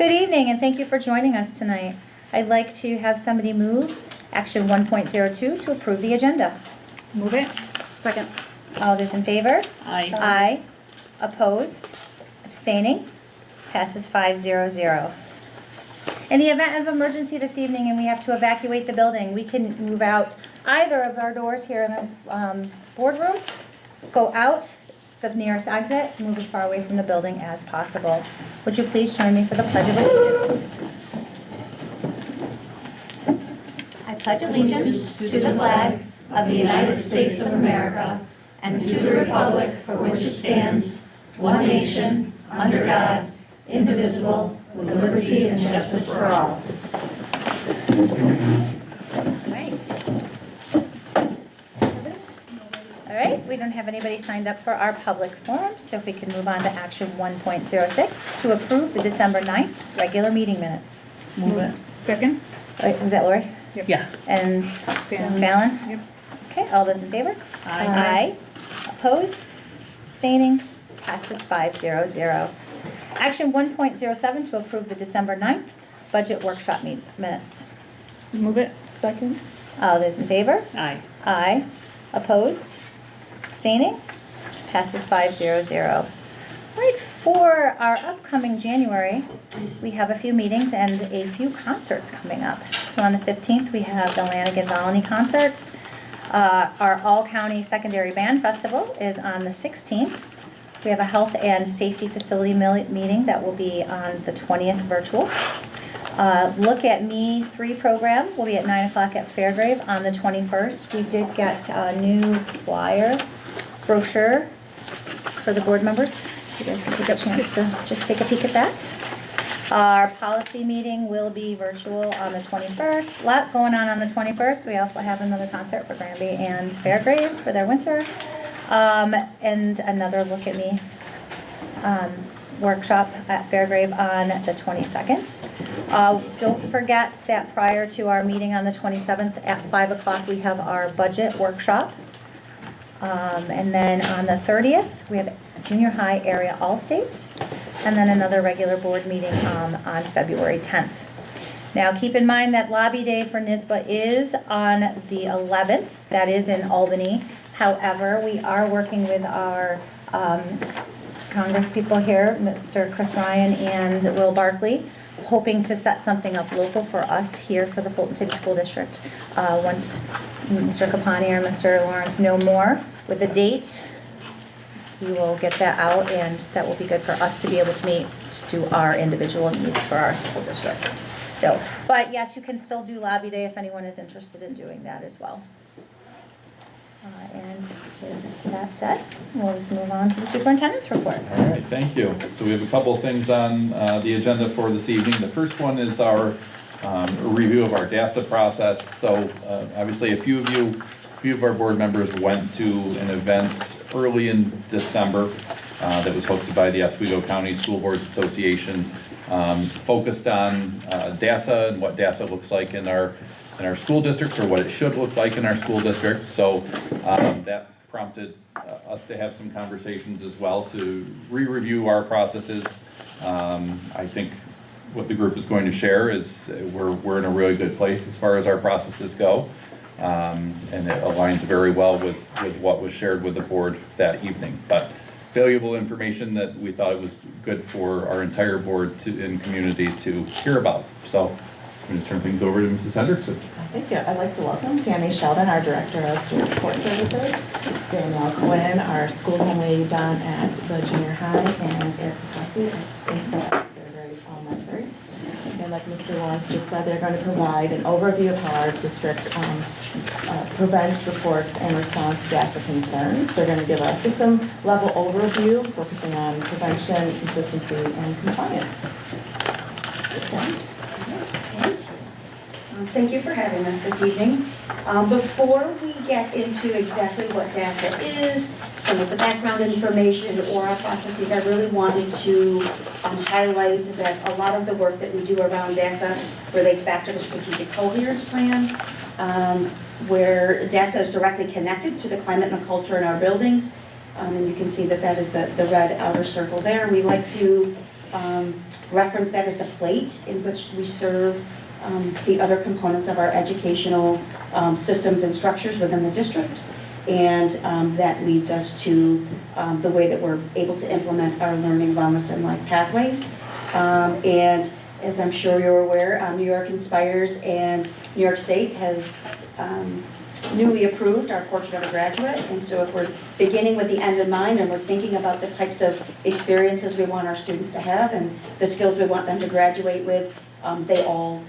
Good evening, and thank you for joining us tonight. I'd like to have somebody move action 1.02 to approve the agenda. Move it. Second. All those in favor? Aye. Aye. Opposed? Abstaining? Passes 5-0-0. In the event of emergency this evening and we have to evacuate the building, we can move out either of our doors here in the boardroom, go out the nearest exit, move as far away from the building as possible. Would you please join me for the Pledge of Allegiance? I pledge allegiance to the flag of the United States of America and to the republic for which it stands, one nation, under God, indivisible, with liberty and justice for all. All right, we don't have anybody signed up for our public forum, so if we can move on to action 1.06 to approve the December 9th regular meeting minutes. Move it. Second. Wait, was that Lori? Yep. Yeah. And Fallon? Yep. Okay, all those in favor? Aye. Opposed? Abstaining? Passes 5-0-0. Action 1.07 to approve the December 9th budget workshop minutes. Move it. Second. All those in favor? Aye. Aye. Opposed? Abstaining? Passes 5-0-0. Right, for our upcoming January, we have a few meetings and a few concerts coming up. So on the 15th, we have the Lanigan Volney concerts. Our All-County Secondary Band Festival is on the 16th. We have a health and safety facility meeting that will be on the 20th virtual. Look at Me 3 program will be at 9 o'clock at Fairgrave on the 21st. We did get a new flyer brochure for the board members. You guys can take a chance to just take a peek at that. Our policy meeting will be virtual on the 21st. A lot going on the 21st. We also have another concert for Granby and Fairgrave for their winter. And another Look at Me workshop at Fairgrave on the 22nd. Don't forget that prior to our meeting on the 27th at 5 o'clock, we have our budget workshop. And then on the 30th, we have junior high area all-state, and then another regular board meeting on February 10th. Now keep in mind that lobby day for NYSBA is on the 11th. That is in Albany. However, we are working with our Congress people here, Mr. Chris Ryan and Will Barkley, hoping to set something up local for us here for the Fulton City School District. Once Mr. Capani or Mr. Lawrence know more with the date, we will get that out, and that will be good for us to be able to meet to do our individual needs for our school district. So, but yes, you can still do lobby day if anyone is interested in doing that as well. And with that said, we'll just move on to the superintendent's report. All right, thank you. So we have a couple of things on the agenda for this evening. The first one is our review of our DASA process. So obviously a few of our board members went to an event early in December that was hosted by the Oswego County School Boards Association, focused on DASA and what DASA looks like in our school districts, or what it should look like in our school districts. So that prompted us to have some conversations as well to re-review our processes. I think what the group is going to share is we're in a really good place as far as our processes go. And it aligns very well with what was shared with the board that evening. But valuable information that we thought it was good for our entire board and community to hear about. So I'm going to turn things over to Mrs. Hendrickson. Thank you. I'd like to welcome Tammy Sheldon, our Director of Student Support Services, Danielle Quinn, our School Home Liaison at the Junior High, and Erica Coffey, at Fairgrave Elementary. And like Mr. Lawrence just said, they're going to provide an overview of how our district prevents, reports, and responds to DASA concerns. They're going to give a system-level overview, focusing on prevention, consistency, and compliance. Thank you for having us this evening. Before we get into exactly what DASA is, some of the background information or our processes, I really wanted to highlight that a lot of the work that we do around DASA relates back to the Strategic Coherence Plan, where DASA is directly connected to the climate and the culture in our buildings. And you can see that that is the red outer circle there. We like to reference that as the plate in which we serve the other components of our educational systems and structures within the district. And that leads us to the way that we're able to implement our learning, wellness, and life pathways. And as I'm sure you're aware, New York Inspires and New York State has newly approved our Portrait of a Graduate. And so if we're beginning with the end in mind and we're thinking about the types of experiences we want our students to have and the skills we want them to graduate with, they all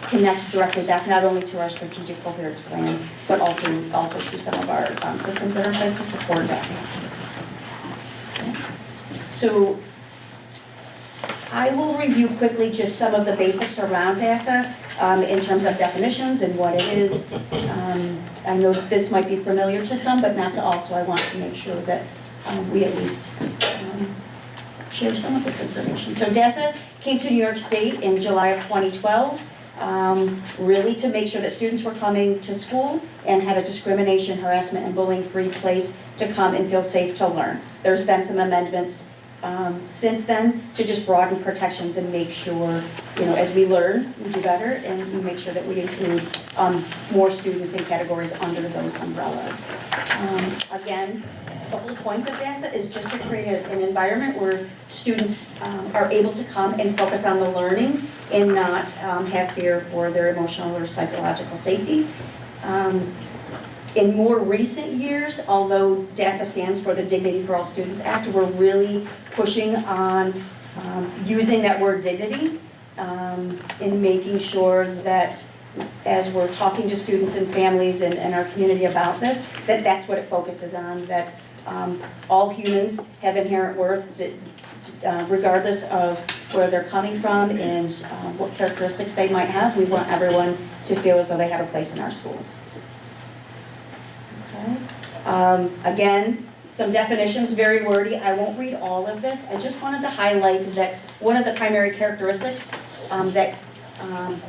connect directly back not only to our strategic coherence plan, but also to some of our systems that are in place to support that. So I will review quickly just some of the basics around DASA in terms of definitions and what it is. I know this might be familiar to some, but not to all, so I want to make sure that we at least share some of this information. So DASA came to New York State in July of 2012, really to make sure that students were coming to school and had a discrimination, harassment, and bullying-free place to come and feel safe to learn. There's been some amendments since then to just broaden protections and make sure, as we learn, we do better, and we make sure that we include more students in categories under those umbrellas. Again, the whole point of DASA is just to create an environment where students are able to come and focus on the learning and not have fear for their emotional or psychological safety. In more recent years, although DASA stands for the Dignity for All Students Act, we're really pushing on using that word dignity in making sure that as we're talking to students and families and our community about this, that's what it focuses on, that all humans have inherent worth regardless of where they're coming from and what characteristics they might have. We want everyone to feel as though they have a place in our schools. Again, some definitions, very wordy. I won't read all of this. I just wanted to highlight that one of the primary characteristics that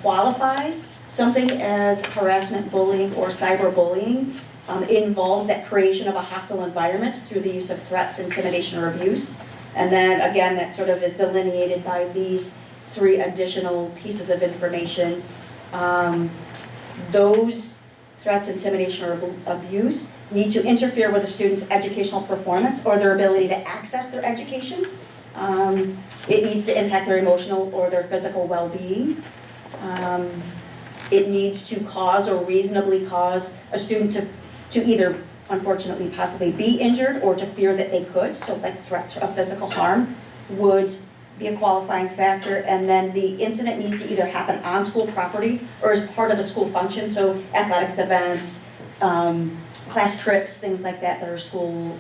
qualifies something as harassment, bullying, or cyberbullying involves that creation of a hostile environment through the use of threats, intimidation, or abuse. And then again, that sort of is delineated by these 3 additional pieces of information. Those threats, intimidation, or abuse need to interfere with a student's educational performance or their ability to access their education. It needs to impact their emotional or their physical well-being. It needs to cause or reasonably cause a student to either, unfortunately, possibly be injured or to fear that they could. So like threats of physical harm would be a qualifying factor. And then the incident needs to either happen on school property or as part of a school function. So athletics events, class trips, things like that that are school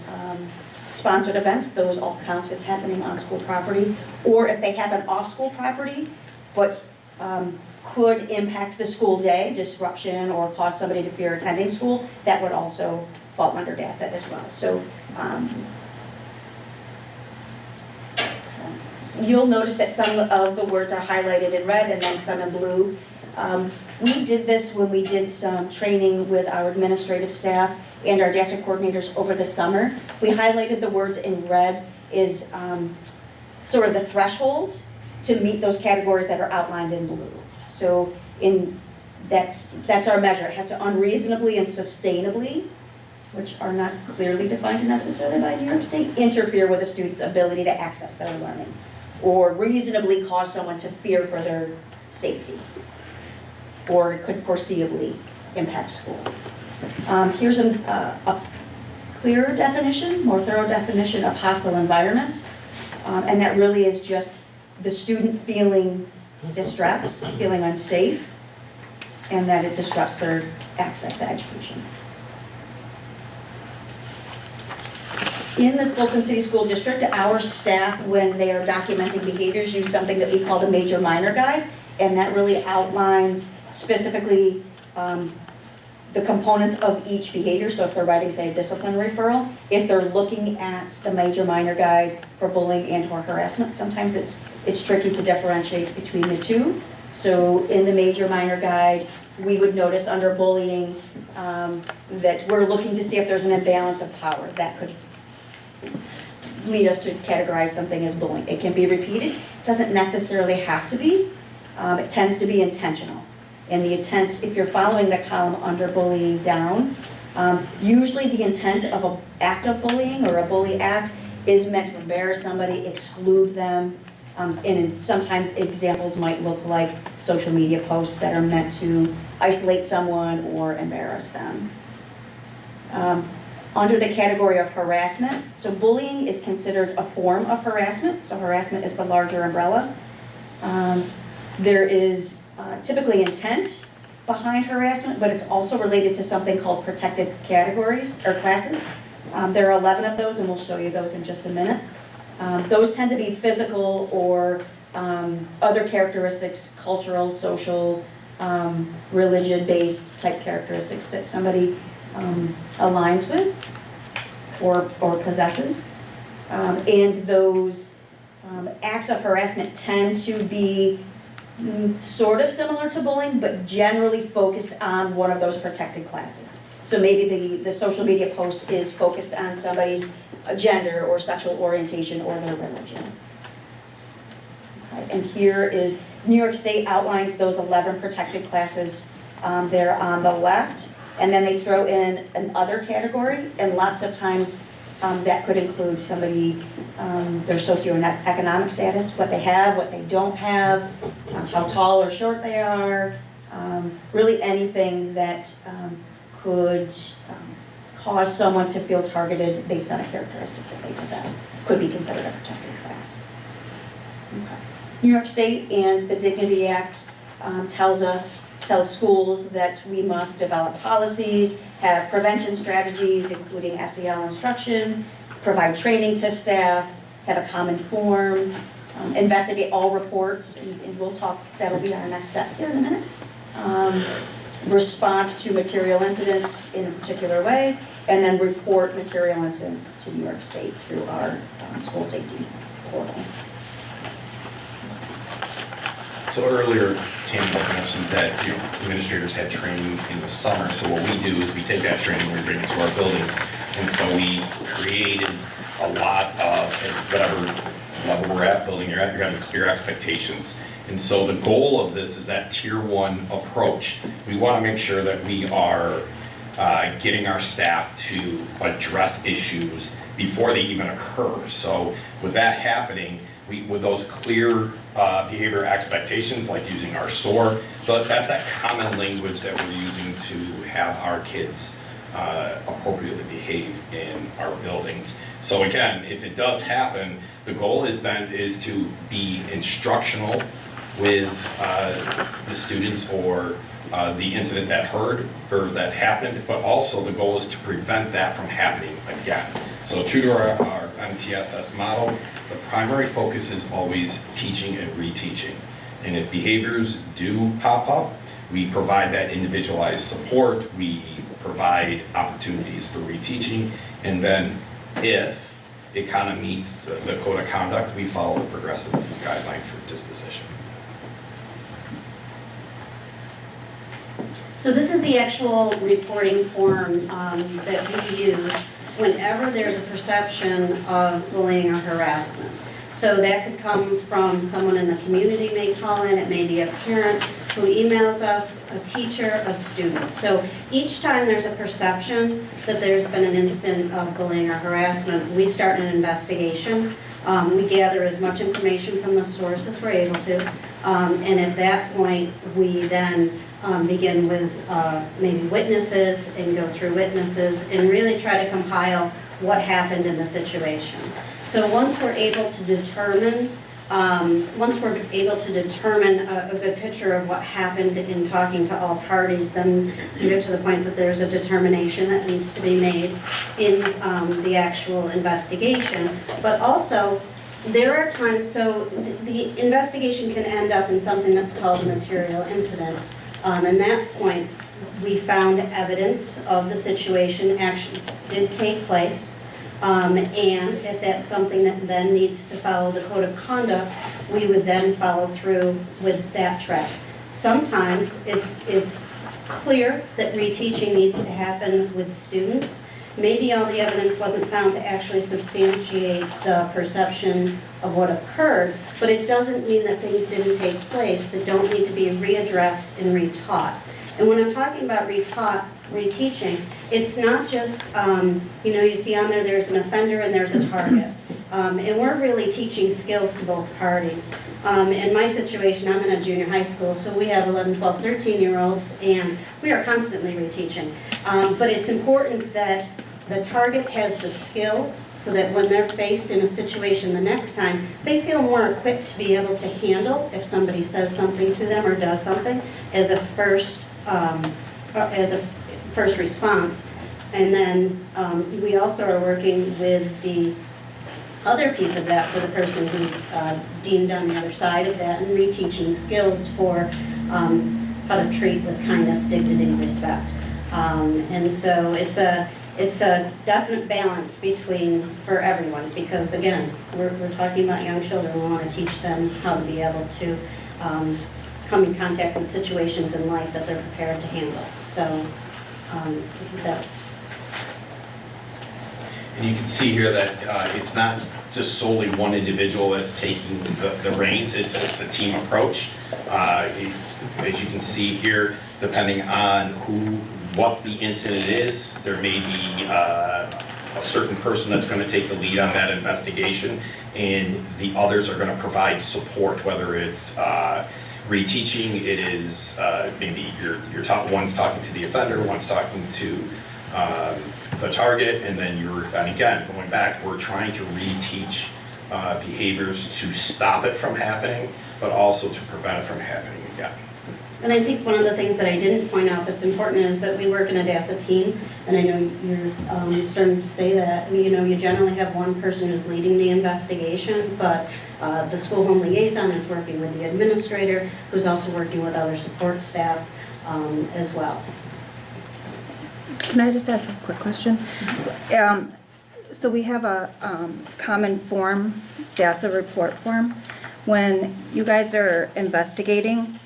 sponsored events, those all count as happening on school property. Or if they happen off school property, but could impact the school day, disruption, or cause somebody to fear attending school, that would also fall under DASA as well. So you'll notice that some of the words are highlighted in red and then some in blue. We did this when we did some training with our administrative staff and our DASA coordinators over the summer. We highlighted the words in red is sort of the threshold to meet those categories that are outlined in blue. So that's our measure. It has to unreasonably and sustainably, which are not clearly defined necessarily by New York State, interfere with a student's ability to access their learning, or reasonably cause someone to fear for their safety, or it could foreseeably impact school. Here's a clearer definition, more thorough definition of hostile environment, and that really is just the student feeling distress, feeling unsafe, and that it disrupts their access to education. In the Fulton City School District, our staff, when they are documenting behaviors, use something that we call the major minor guide, and that really outlines specifically the components of each behavior. So if they're writing, say, a discipline referral, if they're looking at the major minor guide for bullying and or harassment, sometimes it's tricky to differentiate between the two. So in the major minor guide, we would notice under bullying that we're looking to see if there's an imbalance of power. That could lead us to categorize something as bullying. It can be repeated, doesn't necessarily have to be. It tends to be intentional. And the intent, if you're following the column under bullying down, usually the intent of an act of bullying or a bully act is meant to embarrass somebody, exclude them, and sometimes examples might look like social media posts that are meant to isolate someone or embarrass them. Under the category of harassment, so bullying is considered a form of harassment, so harassment is the larger umbrella. There is typically intent behind harassment, but it's also related to something called protected categories or classes. There are 11 of those, and we'll show you those in just a minute. Those tend to be physical or other characteristics, cultural, social, religion-based type characteristics that somebody aligns with or possesses. And those acts of harassment tend to be sort of similar to bullying, but generally focused on one of those protected classes. So maybe the social media post is focused on somebody's gender or sexual orientation or their religion. Okay, and here is New York State outlines those 11 protected classes there on the left, and then they throw in an other category, and lots of times that could include somebody, their socioeconomic status, what they have, what they don't have, how tall or short they are, really anything that could cause someone to feel targeted based on a characteristic that they possess could be considered a protected class. Okay. New York State and the Dignity Act tells schools that we must develop policies, have prevention strategies, including SEL instruction, provide training to staff, have a common form, investigate all reports, and we'll talk, that'll be our next step here in a minute. Respond to material incidents in a particular way, and then report material incidents to New York State through our school safety portal. So earlier, Tammy had mentioned that administrators had training in the summer. So what we do is we take that training, we bring it to our buildings, and so we created a lot of whatever level we're at, building you're at, you're having clear expectations. And so the goal of this is that tier 1 approach. We want to make sure that we are getting our staff to address issues before they even occur. So with that happening, with those clear behavior expectations, like using our SOAR, but that's that common language that we're using to have our kids appropriately behave in our buildings. So again, if it does happen, the goal is to be instructional with the students or the incident that happened, but also the goal is to prevent that from happening again. So true to our MTSS model, the primary focus is always teaching and reteaching. And if behaviors do pop up, we provide that individualized support, we provide opportunities for reteaching, and then if it kind of meets the code of conduct, we follow the progressive guideline for disposition. So this is the actual reporting form that we use whenever there's a perception of bullying or harassment. So that could come from someone in the community may call in, it may be a parent who emails us, a teacher, a student. So each time there's a perception that there's been an incident of bullying or harassment, we start an investigation. We gather as much information from the source as we're able to, and at that point, we then begin with maybe witnesses and go through witnesses and really try to compile what happened in the situation. So once we're able to determine a good picture of what happened in talking to all parties, then we get to the point that there's a determination that needs to be made in the actual investigation. But also, there are times, so the investigation can end up in something that's called a material incident. At that point, we found evidence of the situation actually did take place. And if that's something that then needs to follow the code of conduct, we would then follow through with that track. Sometimes it's clear that reteaching needs to happen with students, maybe all the evidence wasn't found to actually substantiate the perception of what occurred, but it doesn't mean that things didn't take place that don't need to be readdressed and retaught. And when I'm talking about retaught, reteaching, it's not just, you see on there, there's an offender and there's a target. And we're really teaching skills to both parties. In my situation, I'm in a junior high school, so we have 11, 12, 13-year-olds, and we are constantly reteaching. But it's important that the target has the skills so that when they're faced in a situation the next time, they feel more equipped to be able to handle if somebody says something to them or does something as a first response. And then we also are working with the other piece of that for the person who's deemed on the other side of that and reteaching skills for how to treat with kindness, dignity, and respect. And so it's a definite balance for everyone, because again, we're talking about young children. We want to teach them how to be able to come in contact with situations in life that they're prepared to handle. So that's. And you can see here that it's not just solely one individual that's taking the reins, it's a team approach. As you can see here, depending on what the incident is, there may be a certain person that's going to take the lead on that investigation, and the others are going to provide support, whether it's reteaching, it is maybe one's talking to the offender, one's talking to the target, and then and again, going back, we're trying to reteach behaviors to stop it from happening, but also to prevent it from happening again. And I think one of the things that I didn't point out that's important is that we work in a DASA team, and I know you're starting to say that. You generally have one person who's leading the investigation, but the school home liaison is working with the administrator, who's also working with other support staff as well. Can I just ask a quick question? So we have a common form, DASA report form. When you guys are investigating,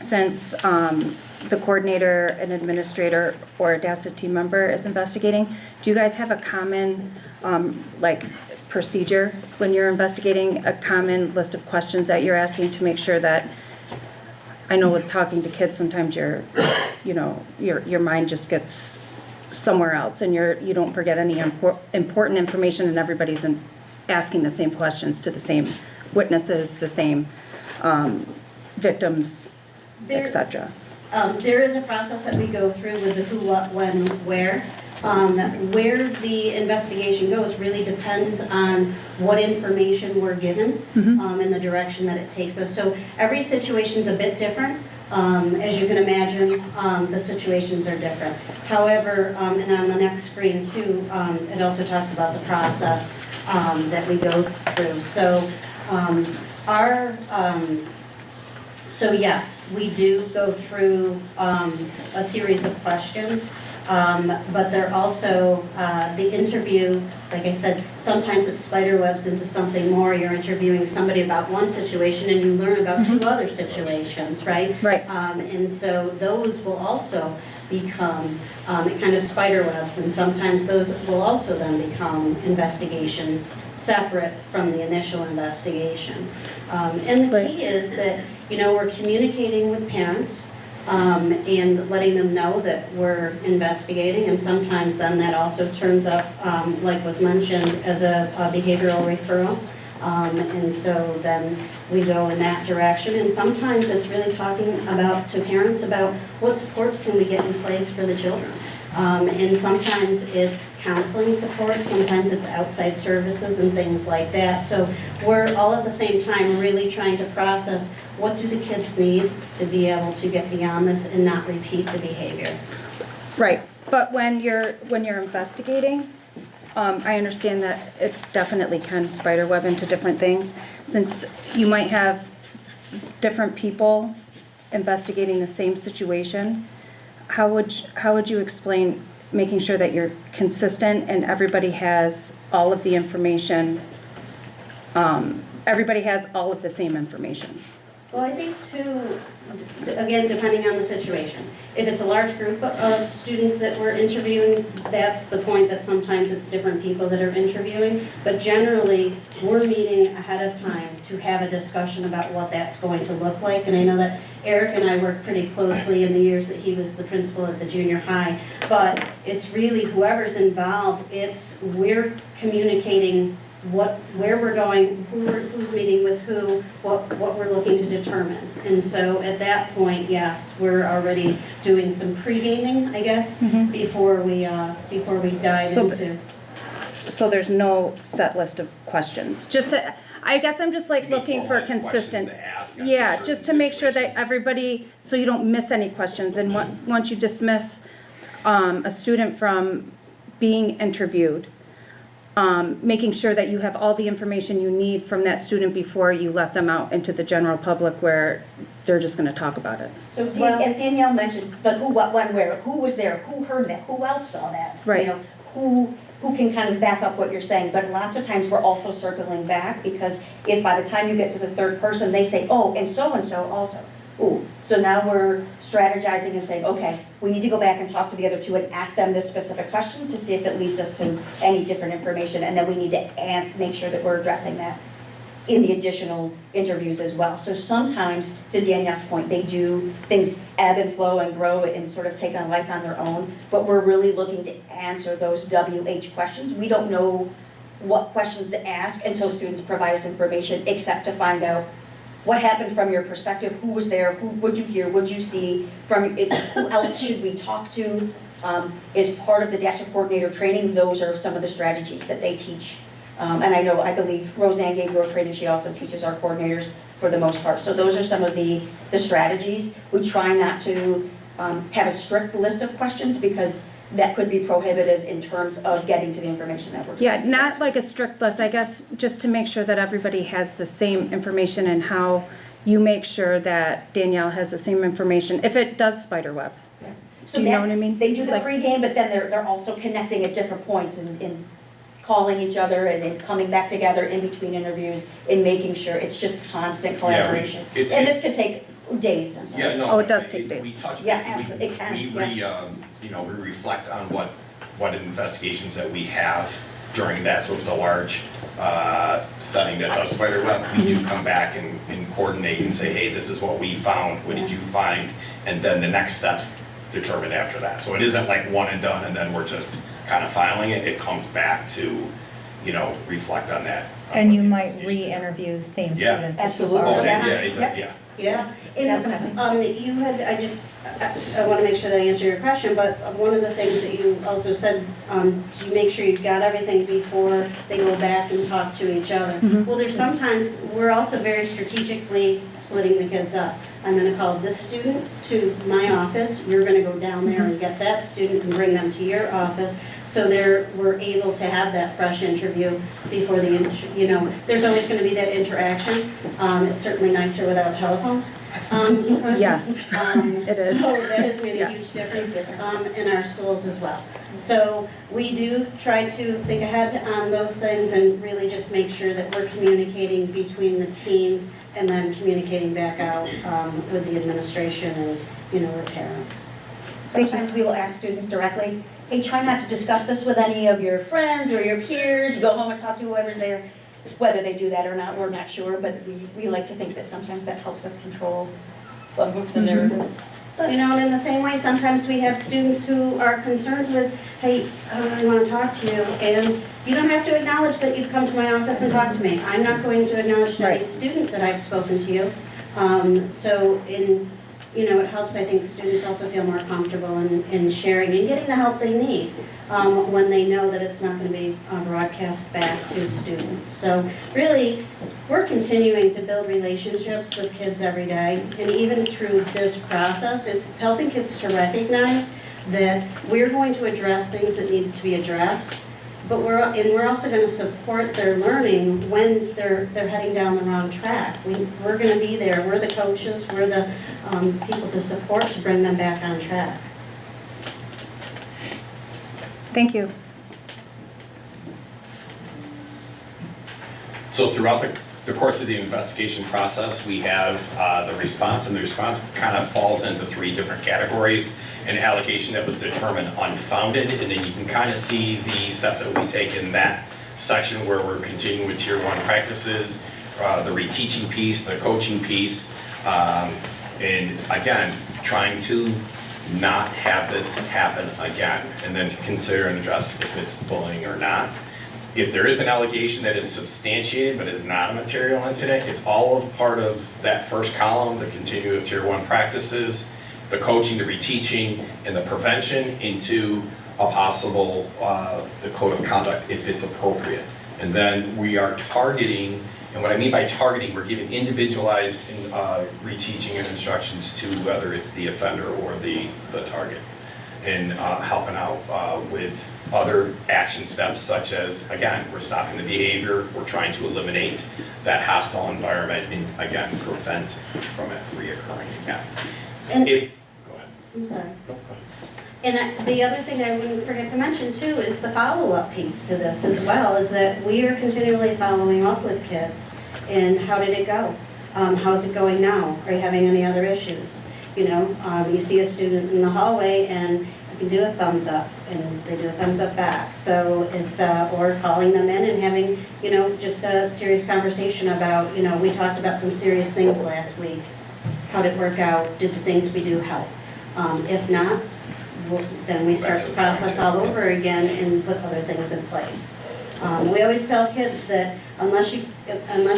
since the coordinator, an administrator, or a DASA team member is investigating, do you guys have a common procedure when you're investigating, a common list of questions that you're asking to make sure that, I know with talking to kids, sometimes your mind just gets somewhere else, and you don't forget any important information, and everybody's asking the same questions to the same witnesses, the same victims, etc. There is a process that we go through with the who, what, when, where. Where the investigation goes really depends on what information we're given and the direction that it takes us. So every situation's a bit different. As you can imagine, the situations are different. However, and on the next screen too, it also talks about the process that we go through. So so yes, we do go through a series of questions. But they're also, the interview, like I said, sometimes it spiderwebs into something more. You're interviewing somebody about one situation and you learn about two other situations, right? Right. And so those will also become, it kind of spiderwebs, and sometimes those will also then become investigations separate from the initial investigation. And the key is that, we're communicating with parents, and letting them know that we're investigating, and sometimes then that also turns up, like was mentioned, as a behavioral referral. And so then we go in that direction, and sometimes it's really talking to parents about what supports can we get in place for the children. And sometimes it's counseling support, sometimes it's outside services and things like that. So we're all at the same time really trying to process what do the kids need to be able to get beyond this and not repeat the behavior. Right, but when you're investigating, I understand that it definitely can spiderweb into different things. Since you might have different people investigating the same situation, how would you explain making sure that you're consistent and everybody has all of the information, everybody has all of the same information? Well, I think too, again, depending on the situation. If it's a large group of students that we're interviewing, that's the point that sometimes it's different people that are interviewing. But generally, we're meeting ahead of time to have a discussion about what that's going to look like. And I know that Eric and I worked pretty closely in the years that he was the principal at the junior high. But it's really whoever's involved, we're communicating where we're going, who's meeting with who, what we're looking to determine. And so at that point, yes, we're already doing some pre-gaming, I guess, before we dive So- into. So there's no set list of questions, I guess I'm just like You mean looking for formalized questions consistent. to ask after Yeah, certain just to make sure that situations. everybody, so you don't miss any questions, and once you dismiss a student from being interviewed, making sure that you have all the information you need from that student before you let them out into the general public where they're just gonna talk about it. So as Danielle mentioned, the who, what, when, where, who was there, who heard that, who else saw that? Right. You know, who can kind of back up what you're saying, but lots of times we're also circling back, because if by the time you get to the third person, they say, oh, and so also. Ooh, so now we're strategizing and saying, okay, we need to go back and talk to the other two and ask them this specific question to see if it leads us to any different information, and then we need to make sure that we're addressing that in the additional interviews as well. So sometimes, to Danielle's point, they do things ebb and flow and grow and sort of take on life on their own, but we're really looking to answer those WH questions. We don't know what questions to ask until students provide us information, except to find out what happened from your perspective, who was there, who would you hear, would you see, from it, who else should we talk to? As part of the DASSA coordinator training, those are some of the strategies that they teach. And I believe Roseanne gave your training, she also teaches our coordinators for the most part. So those are some of the strategies. We try not to have a strict list of questions, because that could be prohibitive in terms of getting to the information that we're Yeah, trying to not get. like a strict list, I guess, just to make sure that everybody has the same information, and how you make sure that Danielle has the same information, if it does spider web. So Do you know that- what I mean? They do the Like- pregame, but then they're also connecting at different points and calling each other and then coming back together in between interviews and making sure it's just constant collaboration. it's- And this could take days, I'm sorry. Yeah, no. Oh, it does take days. We touch. Yeah, absolutely, it can, We reflect on what investigations that we have during that, so if it's a large setting that does spider web, we do come back and coordinate and say, hey, this is what we found, what did you find? And then the next steps determined after that. So it isn't like one and done, and then we're just kind of filing it. It comes back to, reflect on that. on And what you the might investigation- re-interview same Yeah. students. Absolutely. Oh, Yeah. yeah. Yeah, Definitely. and you had, I want to make sure that I answer your question, but one of the things that you also said, you make sure you've got everything before they go back and talk to each other. Well, there's sometimes, we're also very strategically splitting the kids up. I'm going to call this student to my office, you're going to go down there and get that student and bring them to your office, so we're able to have that fresh interview before there's always going to be that interaction. It's certainly nicer without telephones. Yes, it is. So that has made a Yeah. huge difference in our schools as well. So we do try to think ahead on those things and really just make sure that we're communicating between the team and then communicating back out with the administration and, with parents. Sometimes we will ask students directly, hey, try not to discuss this with any of your friends or your peers, go home and talk to whoever's there. Whether they do that or not, we're not sure, but we like to think that sometimes that helps us control some of the narrative. And in the same way, sometimes we have students who are concerned with, hey, I don't really want to talk to you, and you don't have to acknowledge that you've come to my office and talked to me. I'm not going to acknowledge to any Right. student that I've spoken to you. It helps, I think, students also feel more comfortable in sharing and getting the help they need when they know that it's not going to be broadcast back to students. So really, we're continuing to build relationships with kids every day, and even through this process, it's helping kids to recognize that we're going to address things that need to be addressed, but we're also going to support their learning when they're heading down the wrong track. We're going to be there. We're the coaches. We're the people to support to bring them back on track. Thank you. So throughout the course of the investigation process, we have the response, and the response kind of falls into 3 different categories. An allegation that was determined unfounded, and then you can kind of see the steps that we take in that section where we're continuing with tier 1 practices, the reteaching piece, the coaching piece, and again, trying to not have this happen again, and then to consider and address if it's bullying or not. If there is an allegation that is substantiated but is not a material incident, it's all of part of that first column, the continuing of tier 1 practices, the coaching, the reteaching, and the prevention into a possible, the code of conduct if it's appropriate. And then we are targeting, and what I mean by targeting, we're giving individualized reteaching and instructions to whether it's the offender or the target. And helping out with other action steps such as, again, we're stopping the behavior, we're trying to eliminate that hostile environment and, again, prevent from it reoccurring again. And, Go ahead. I'm sorry. No, go ahead. And the other thing I wouldn't forget to mention too is the follow-up piece to this as well, is that we are continually following up with kids. And how did it go? How's it going now? Are you having any other issues? You know, you see a student in the hallway and you can do a thumbs up and they do a thumbs up back. So it's, or calling them in and having, you know, just a serious conversation about, you know, we talked about some serious things last week. How did it work out? Did the things we do help? If not, then we start the process all over again and put other things in place. We always tell kids that unless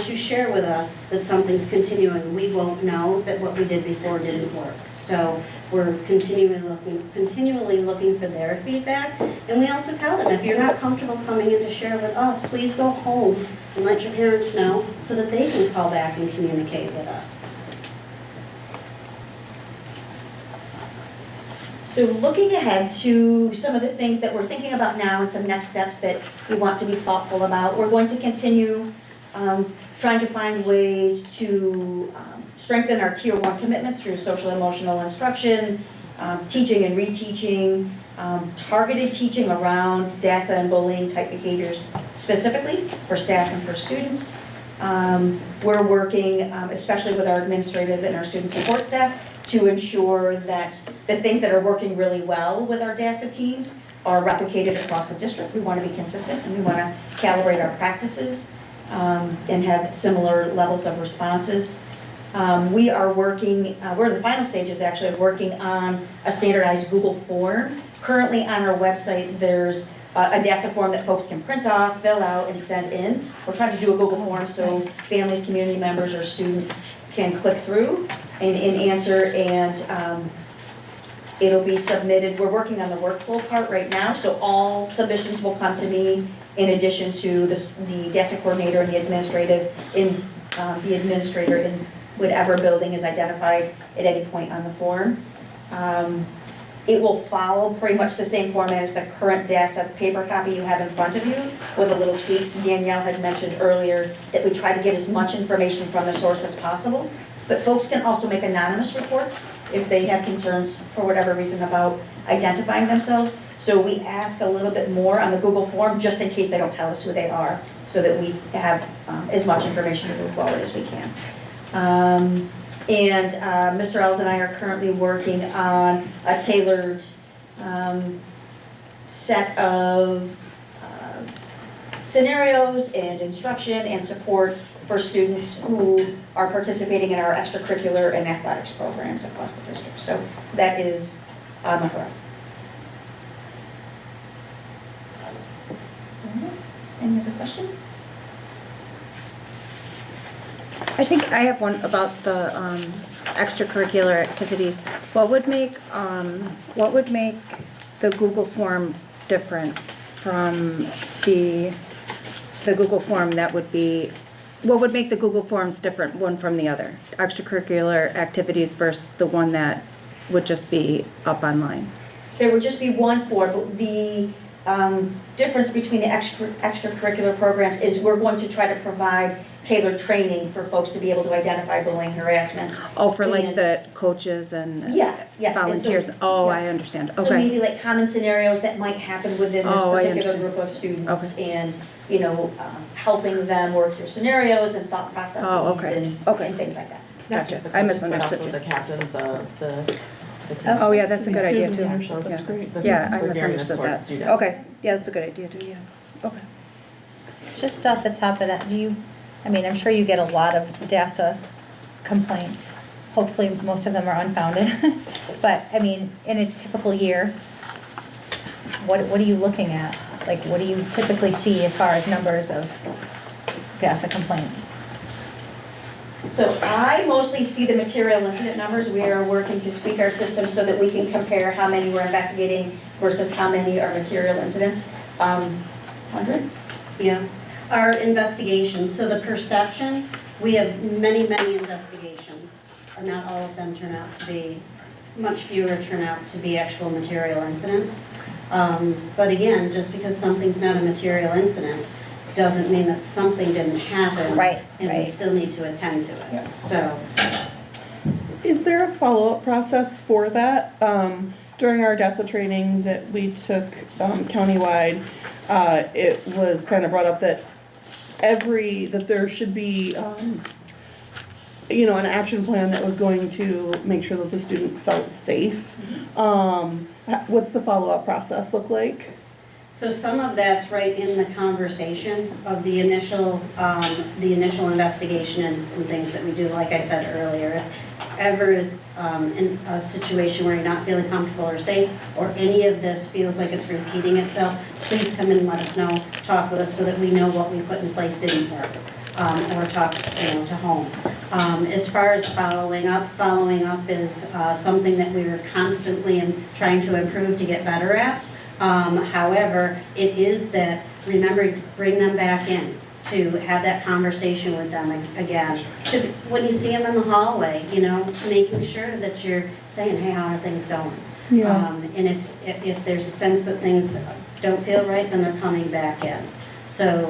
you share with us that something's continuing, we won't know that what we did before didn't work. So we're continually looking for their feedback, and we also tell them if you're not comfortable coming in to share with us, please go home and let your parents know so that they can call back and communicate with us. So looking ahead to some of the things that we're thinking about now and some next steps that we want to be thoughtful about, we're going to continue trying to find ways to strengthen our tier 1 commitment through social emotional instruction, teaching and reteaching, targeted teaching around DASA and bullying type behaviors specifically for staff and for students. We're working, especially with our administrative and our student support staff, to ensure that the things that are working really well with our DASA teams are replicated across the district. We want to be consistent and we want to calibrate our practices and have similar levels of responses. We are working, we're in the final stages actually of working on a standardized Google form. Currently on our website, there's a DASA form that folks can print off, fill out, and send in. We're trying to do a Google form so families, community members, or students can click through and answer, and it'll be submitted. We're working on the workflow part right now, so all submissions will come to me in addition to the DASA coordinator and the administrator in whatever building is identified at any point on the form. It will follow pretty much the same format as the current DASA paper copy you have in front of you with a little tweaks. Danielle had mentioned earlier that we try to get as much information from the source as possible, but folks can also make anonymous reports if they have concerns for whatever reason about identifying themselves. So we ask a little bit more on the Google form just in case they don't tell us who they are, so that we have as much information to move forward as we can. Mr. Ells and I are currently working on a tailored set of scenarios and instruction and supports for students who are participating in our extracurricular and athletics programs across the district. So that is on the horizon. Any other questions? I think I have one about the extracurricular activities. What would make the Google form different from the Google form that would be, what would make the Google forms different one from the other? Extracurricular activities versus the one that would just be up online? There would just be one form, but the difference between the extracurricular programs is we're going to try to provide tailored training for folks to be able to identify bullying, harassment. Oh, for like And- the coaches and Yes, yeah. And so- volunteers? Oh, yeah. I understand. So Okay. maybe like common scenarios that might happen within this Oh, I particular understand. group of students. Okay. And helping them work through scenarios and thought processes Oh, okay. and things like that. Not just the Gotcha. I coaches, but also misunderstood. the captains of the teams. Oh, yeah, that's a good idea too. Student leadership, that's Yeah. great. This Yeah, is- I we're gearing this misunderstood towards that. students. Okay, yeah, that's a good idea too, yeah. Okay. Just off the top of that, I'm sure you get a lot of DASA complaints. Hopefully, most of them are unfounded. But, in a typical year, what are you looking at? Like, what do you typically see as far as numbers of DASA complaints? So I mostly see the material incident numbers. We are working to tweak our system so that we can compare how many we're investigating versus how many are material incidents. Hundreds? Yeah, our investigations, so the perception, we have many, many investigations. Not all of them turn out to be, much fewer turn out to be actual material incidents. But again, just because something's not a material incident, doesn't mean that something didn't happen. Right, And we right. still need to attend to it. So, Is there a follow-up process for that? During our DESA training that we took countywide, it was kind of brought up that that there should be, an action plan that was going to make sure that the student felt safe. What's the follow-up process look like? so some of that's right in the conversation of the initial investigation and things that we do, like I said earlier. If ever is in a situation where you're not feeling comfortable or safe, or any of this feels like it's repeating itself, please come in and let us know, talk with us so that we know what we put in place didn't work, or talk, to home. As far as following up is something that we are constantly trying to improve to get better at. However, it is that remembering to bring them back in, to have that conversation with them again. When you see them in the hallway, making sure that you're saying, hey, how are things going? Yeah. And if there's a sense that things don't feel right, then they're coming back in. So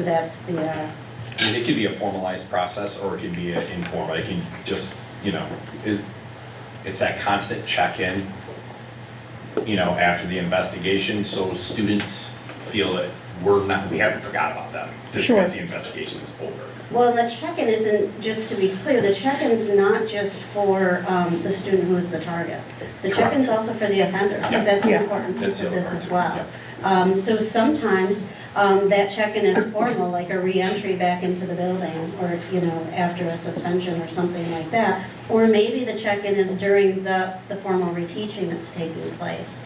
that's the, It could be a formalized process, or it could be an informal. It can just, it's that constant check-in, after the investigation, so students feel that we haven't forgot about them, just Sure. because the investigation is over. well, the check-in isn't, just to be clear, the check-in's not just for the student who is the target. The check-in's also for the offender, because that's an Yes. important That's piece the of other this part, as well. So sometimes that check-in is formal, like a re-entry back into the building, or, after a suspension or something like that. Or maybe the check-in is during the formal reteaching that's taking place.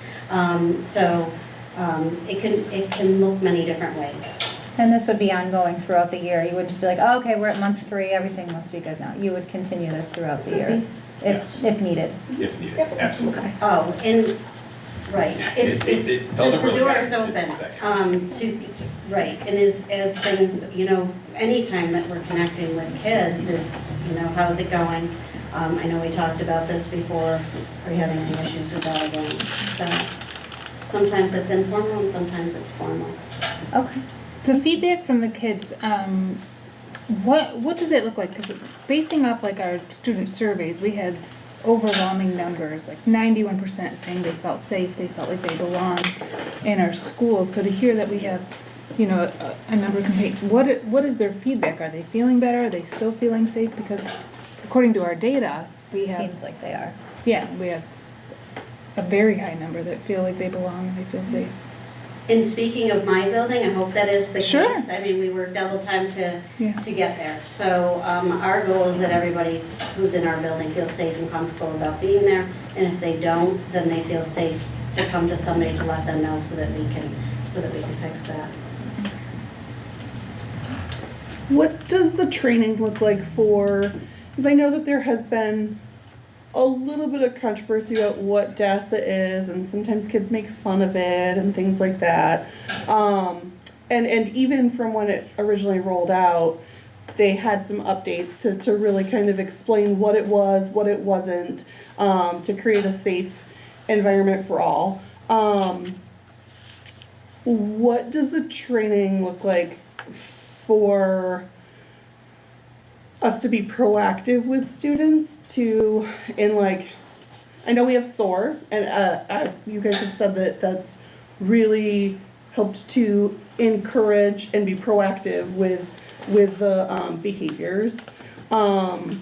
It can look many different ways. And this would be ongoing throughout the year? You wouldn't just be like, oh, okay, we're at month 3, everything must be good now? You would continue this throughout the year, Yes. if needed? If needed, absolutely. Okay. Oh, and, right, it's, It doesn't the really door matter. is open. It's that kind of Right, and as things, anytime that we're connecting with kids, it's, how's it going? I know we talked about this before, are you having any issues with that again? So, sometimes it's informal and sometimes it's formal. Okay. The feedback from the kids, what does it look like? Because basing off like our student surveys, we had overwhelming numbers, like 91% saying they felt safe, they felt like they belonged in our schools. So to hear that we have, a number of complaints, what is their feedback? Are they feeling better? Are they still feeling safe? Because according to our data, we have, Seems like they are. we have a very high number that feel like they belong and they feel safe. And speaking of my building, I hope that is the Sure. case. I mean, we work double time Yeah. to get there. So our goal is that everybody who's in our building feels safe and comfortable about being there. And if they don't, then they feel safe to come to somebody to let them know so that we can fix that. What does the training look like for, because I know that there has been a little bit of controversy about what DASA is, and sometimes kids make fun of it and things like that. And even from when it originally rolled out, they had some updates to really kind of explain what it was, what it wasn't, to create a safe environment for all. What does the training look like for us to be proactive with students I know we have SOAR, and you guys have said that that's really helped to encourage and be proactive with the behaviors. I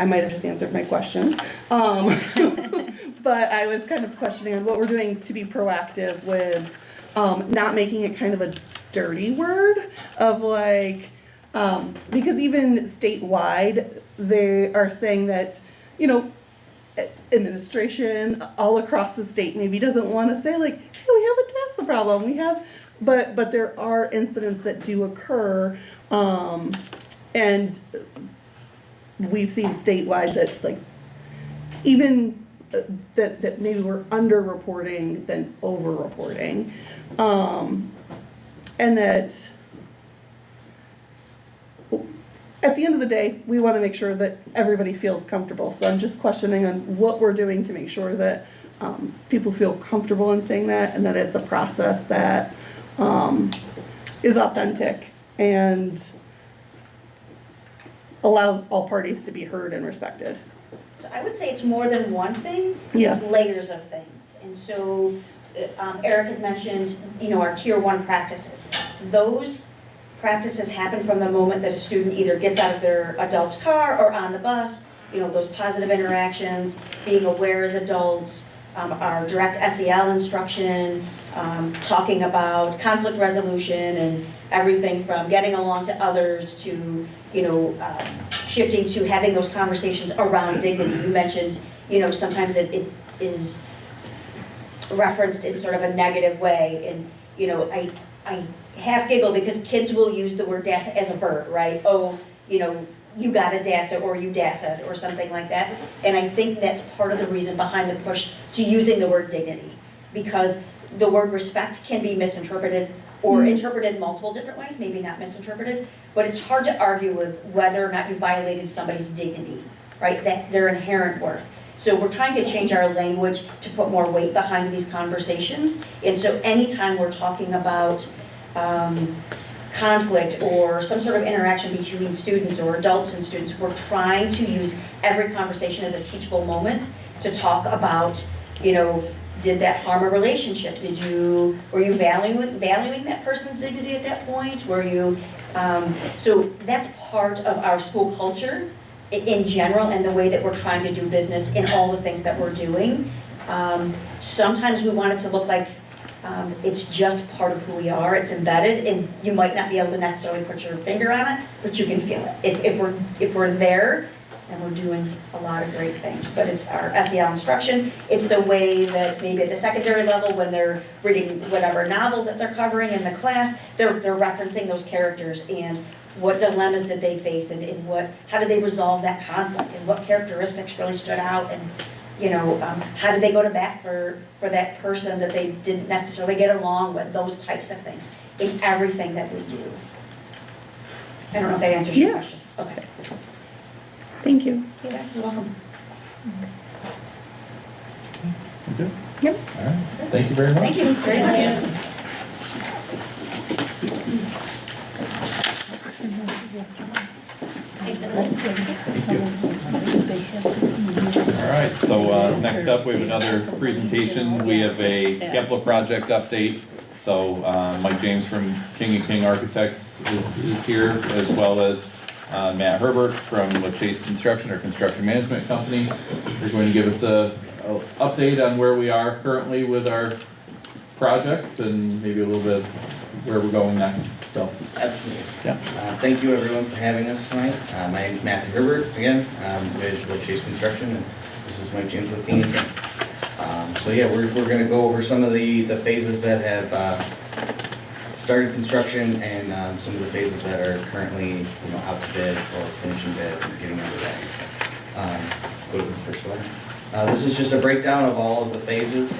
might have just answered my question. But I was kind of questioning on what we're doing to be proactive with not making it kind of a dirty word of like, because even statewide, they are saying that, you know, administration all across the state maybe doesn't want to say like, hey, we have a DASA problem, we have, but there are incidents that do occur, and we've seen statewide that like, even that maybe we're under-reporting than over-reporting, and that at the end of the day, we want to make sure that everybody feels comfortable. So I'm just questioning on what we're doing to make sure that people feel comfortable in saying that, and that it's a process that is authentic and allows all parties to be heard and respected. So I would say it's more than one thing, Yeah. it's layers of things. And so Eric had mentioned, you know, our tier 1 practices. Those practices happen from the moment that a student either gets out of their adult's car or on the bus, you know, those positive interactions, being aware as adults, our direct SEL instruction, talking about conflict resolution and everything from getting along to others to, you know, shifting to having those conversations around dignity. You mentioned, you know, sometimes it is referenced in sort of a negative way. And, you know, I half giggle because kids will use the word DASA as a verb, right? Oh, you know, you got a DASA or you DASA'd or something like that. And I think that's part of the reason behind the push to using the word dignity, because the word respect can be misinterpreted or interpreted multiple different ways, maybe not misinterpreted, but it's hard to argue with whether or not you violated somebody's dignity, right? That their inherent worth. So we're trying to change our language to put more weight behind these conversations. And so anytime we're talking about conflict or some sort of interaction between students or adults and students, we're trying to use every conversation as a teachable moment to talk about, you know, did that harm a relationship? Were you valuing that person's dignity at that point? Were you, so that's part of our school culture in general and the way that we're trying to do business in all the things that we're doing. Sometimes we want it to look like it's just part of who we are, it's embedded, and you might not be able to necessarily put your finger on it, but you can feel it. If we're there, and we're doing a lot of great things. But it's our SEL instruction, it's the way that maybe at the secondary level when they're reading whatever novel that they're covering in the class, they're referencing those characters and what dilemmas did they face and how did they resolve that conflict and what characteristics really stood out and, you know, how did they go to bat for that person that they didn't necessarily get along with, those types of things in everything that we do. I don't know if that answers your question. Okay. Thank you. Yeah, you're welcome. Okay. Yep. All right, thank you very much. Thank you very much. All right, so next up, we have another presentation. We have a capital project update. So Mike James from King & King Architects is here, as well as Matt Herbert from Chase Construction, or Construction Management Company. They're going to give us a update on where we are currently with our projects and maybe a little bit where we're going next. So, Absolutely. yeah. Thank you everyone for having us tonight. My name is Matthew Herbert, again, with Chase Construction, and this is Mike James with King & King. So yeah, we're going to go over some of the phases that have started construction and some of the phases that are currently, out to bid or finishing bid and getting under that. Go to the first slide. This is just a breakdown of all of the phases.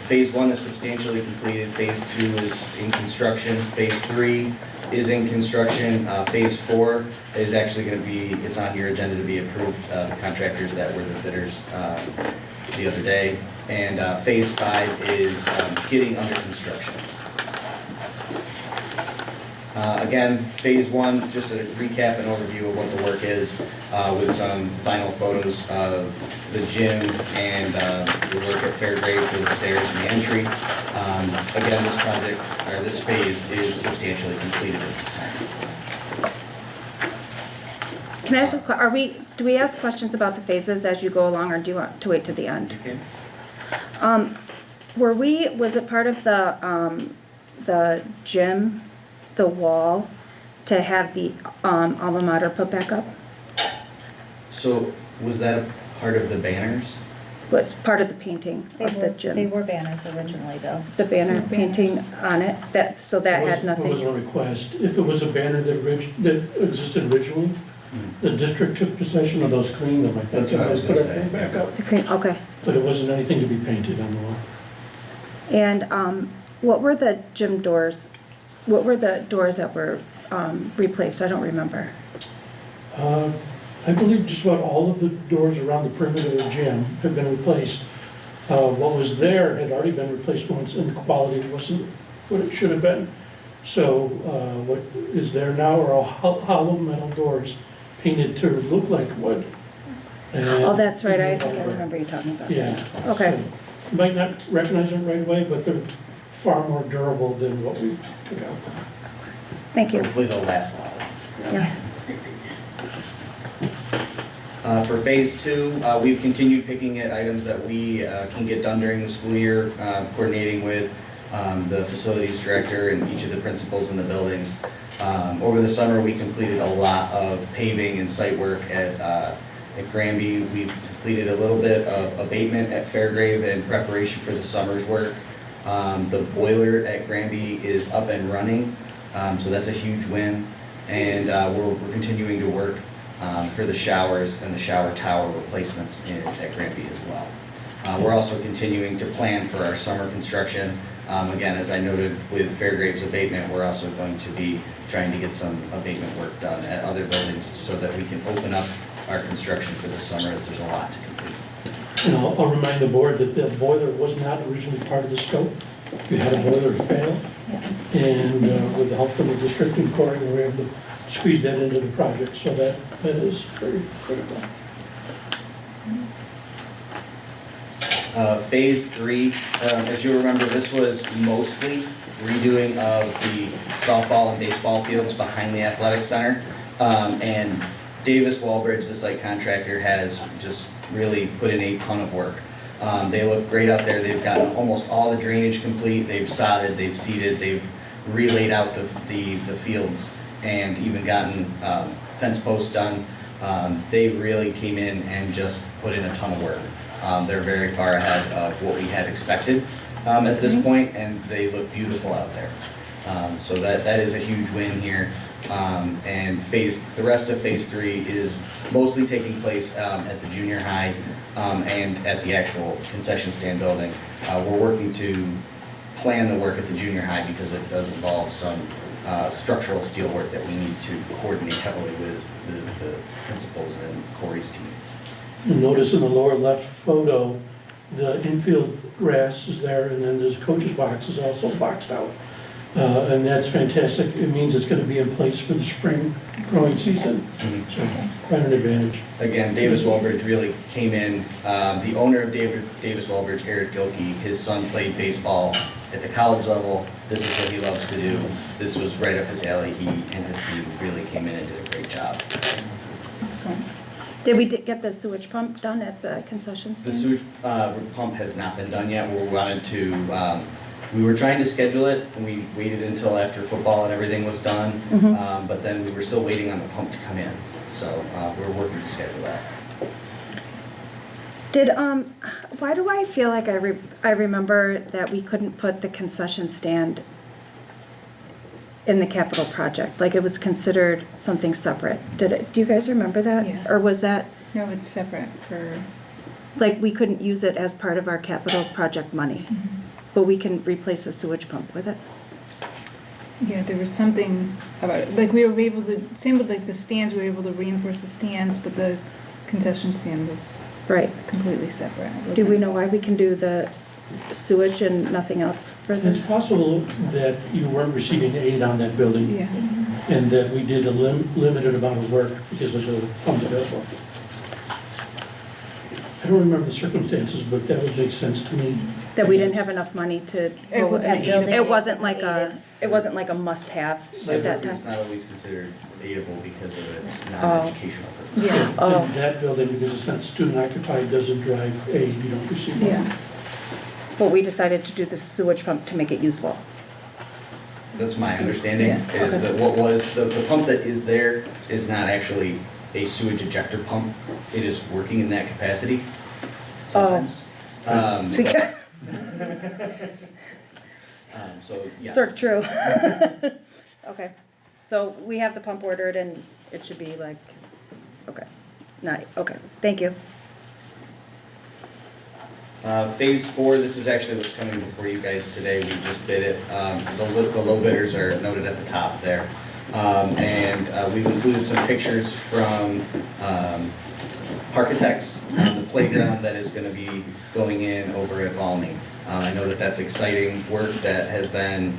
Phase 1 is substantially completed. Phase 2 is in construction. Phase 3 is in construction. Phase 4 is actually going to be, it's on your agenda to be approved, the contractors that were the bidders the other day. And Phase 5 is getting under construction. Again, phase one, just a recap and overview of what the work is, with some final photos of the gym and the work at Fairgrave for the stairs and the entry. Again, this project, or this phase, is substantially completed at this time. Can I ask, do we ask questions about the phases as you go along, or do you want to wait to the end? Okay. Was it part of the gym, the wall, to have the alma mater put back up? So was that a part of the banners? Was part of the painting of the They gym? were banners originally, though. The banner painting on it, so that had It wasn't a nothing? request. If it was a banner that existed originally, the district took possession of those, cleaned them, I think. That's what I was and gonna put everything say. back up. Okay. But it wasn't anything to be painted on the wall. And what were the gym doors, what were the doors that were replaced? I don't remember. I believe just about all of the doors around the perimeter of the gym have been replaced. What was there had already been replaced once, and the quality wasn't what it should have been. So what is there now are all hollow metal doors painted to look like wood. Oh, that's right, I think I remember you talking about that. Yeah. Okay. So, you might not recognize them right away, but they're far more durable than what we took out. Thank you. Hopefully they'll last a while. Yeah. For phase two, we've continued picking at items that we can get done during the school year, coordinating with the facilities director and each of the principals in the buildings. Over the summer, we completed a lot of paving and site work at Granby. We completed a little bit of abatement at Fairgrave in preparation for the summer's work. The boiler at Granby is up and running, so that's a huge win. And we're continuing to work for the showers and the shower tower replacements at Granby as well. We're also continuing to plan for our summer construction. Again, as I noted with Fairgrave's abatement, we're also going to be trying to get some abatement work done at other buildings so that we can open up our construction for the summer, as there's a lot to complete. And I'll remind the board that the boiler was not originally part of the scope. We had a boiler fail, and with the help from the district and Corey, we were able to squeeze that into the project, so that is very critical. Phase three, as you remember, this was mostly redoing of the softball and baseball fields behind the athletic center. And Davis Walbridge, the site contractor, has just really put in a ton of work. They look great out there. They've gotten almost all the drainage complete. They've sodded, they've seeded, they've relaid out the fields, and even gotten fence posts done. They really came in and just put in a ton of work. They're very far ahead of what we had expected at this point, and they look beautiful out there. So that is a huge win here. And the rest of phase three is mostly taking place at the junior high and at the actual concession stand building. We're working to plan the work at the junior high because it does involve some structural steel work that we need to coordinate heavily with the principals and Corey's team. You'll notice in the lower left photo, the infield grass is there, and then the coach's box is also boxed out. And that's fantastic. It means it's going to be in place for the spring growing season. So quite an advantage. Again, Davis Walbridge really came in. The owner of Davis Walbridge, Eric Gilkey, his son played baseball at the college level. This is what he loves to do. This was right up his alley. He and his team really came in and did a great job. Excellent. Did we get the sewage pump done at the concession The stand? sewage pump has not been done yet. We were trying to schedule it, and we waited until after football and everything was done. But then we were still waiting on the pump to come in. So we're working to schedule that. Why do I feel like I remember that we couldn't put the concession stand in the capital project? Like it was considered something separate. Do you guys remember that? Yeah. Or was that, No, it's separate for, like we couldn't use it as part of our capital project money? But we can replace the sewage pump with it? yeah, there was something about it. Like we were able to, same with like the stands, we were able to reinforce the stands, but the concession stand was Right. completely separate. It Do we wasn't- know why we can do the sewage and nothing else further? It's possible that you weren't receiving aid on that building. Yeah. And that we did a limited amount of work because of the funds available. I don't remember the circumstances, but that would make sense to me. That we didn't have enough money to. It wasn't aided. It wasn't like a must-have at that It's time. not always considered aidable because of its non-educational purpose. Yeah. Oh. And that building, because it's not student occupied, doesn't drive aid, you don't receive money. Yeah. But we decided to do the sewage pump to make it useful. That's my understanding, Yeah, is okay. that what was, the pump that is there is not actually a sewage ejector pump. It is working in that capacity sometimes. So, yeah, So, yes. sort of true. Okay, so we have the pump ordered and it should be like, okay, okay, thank you. Phase 4, this is actually what's coming before you guys today. We just bid it. The low bidders are noted at the top there. And we've included some pictures from Architects on the playground that is going to be going in over at Valmy. I know that that's exciting work that has been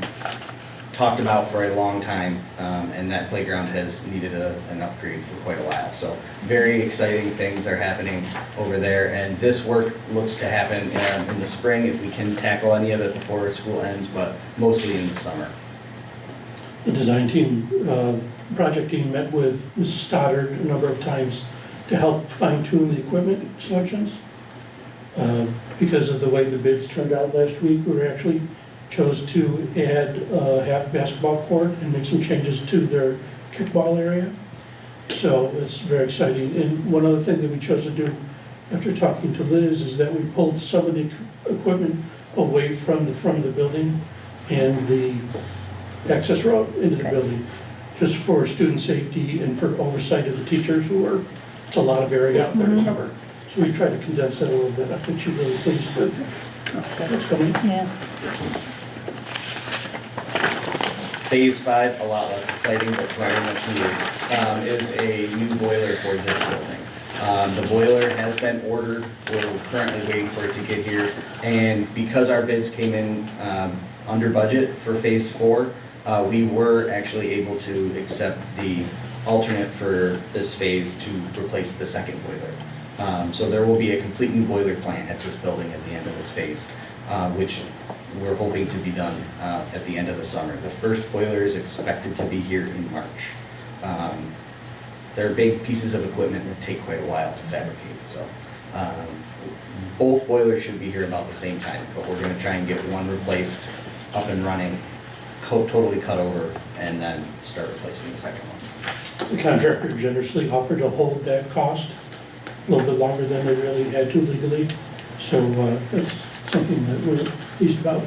talked about for a long time, and that playground has needed an upgrade for quite a while. So very exciting things are happening over there, and this work looks to happen in the spring if we can tackle any of it before school ends, but mostly in the summer. The design team, project team met with Mrs. Stoddard a number of times to help fine tune the equipment selections. Because of the way the bids turned out last week, we actually chose to add a half basketball court and make some changes to their kickball area. So it's very exciting. And one other thing that we chose to do after talking to Liz is that we pulled some of the equipment away from the front of the building and the access road into the building, just for student safety and for oversight of the teachers who are, it's a lot of area out there to cover. So we tried to condense that a little bit. I think she's really pleased with That's good. what's coming. Yeah. Phase 5, a lot less exciting, but very much needed, is a new boiler for this building. The boiler has been ordered, we're currently waiting for it to get here, and because our bids came in under budget for Phase 4, we were actually able to accept the alternate for this phase to replace the second boiler. So there will be a complete new boiler plant at this building at the end of this phase, which we're hoping to be done at the end of the summer. The first boiler is expected to be here in March. They're big pieces of equipment that take quite a while to fabricate, so both boilers should be here about the same time, but we're gonna try and get one replaced, up and running, totally cut over, and then start replacing the second one. The contractor generously offered to hold that cost a little bit longer than they really had to legally. So that's something that we're pleased about.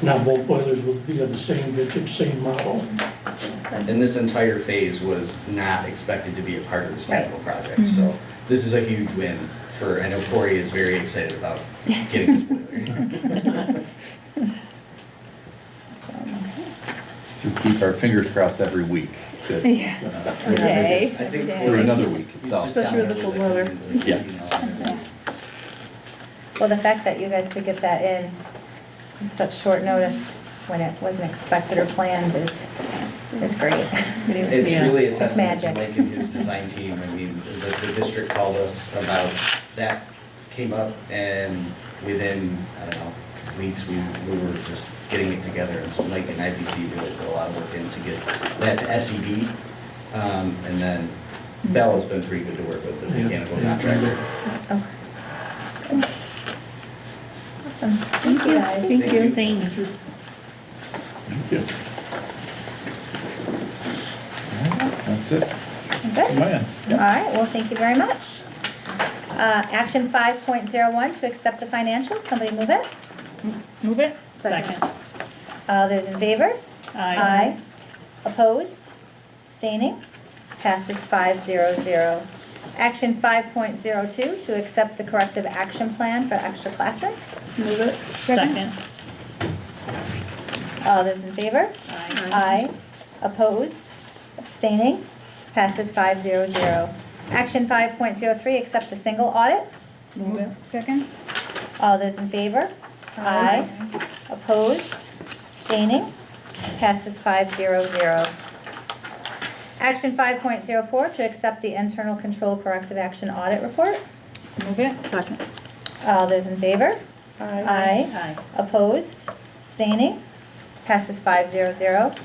Now both boilers will be of the same vintage, same model. And this entire phase was not expected to be a part of this capital project, so this is a huge win for, I know Corey is very excited about getting this boiler. We keep our fingers crossed every week. that, Yeah. Okay. I think Okay. Or Corey- another week itself. Especially with the cold weather. Yeah. Well, the fact that you guys could get that in such short notice when it wasn't expected or planned is great. It's really a It's testament to magic. Mike and his design team. I mean, the district called us about, that came up, and within, I don't know, weeks, we were just getting it together. And so Mike and IBC really put a lot of work in to get that to SED. And then Bella's been pretty good to work with, the mechanical contractor. Oh. Good. Awesome. Thank you guys. Thank you. Thank you. All right, that's it. Good. Man. All right, well, thank you very much. Action 5.01, to accept the financials. Somebody move it. Move it? Second. All those in favor? Aye. Opposed? Abstaining? Passes 500. Action 5.02, to accept the corrective action plan for extra classroom. Move it? Second. All those in favor? Aye. Opposed? Abstaining? Passes 500. Action 5.03, accept the single audit. Move it? Second. All those in favor? Aye. Opposed? Abstaining? Passes 500. Action 5.04, to accept the internal control corrective action audit report. Move it. Second. All those in favor? Aye. Opposed? Abstaining? Passes 500.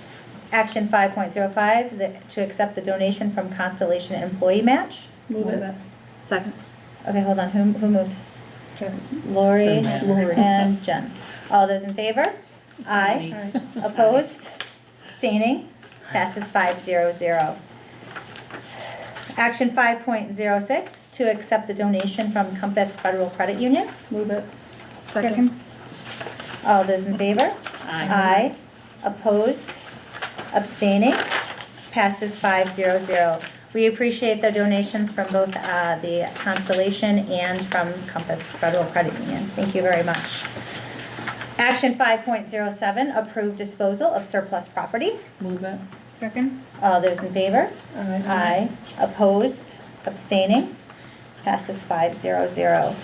Action 5.05, to accept the donation from Constellation Employee Match. Move it. Second. Okay, hold on, who moved? Lori and Jen. All those in favor? Aye. Opposed? Abstaining? Passes 500. Action 5.06, to accept the donation from Compass Federal Credit Union. Move it. Second. All those in favor? Aye. Opposed? Abstaining? Passes 500. We appreciate the donations from both the Constellation and from Compass Federal Credit Union. Thank you very much. Action 5.07, approve disposal of surplus property. Move it. Second. All those in favor? Aye. Opposed? Abstaining? Passes 500.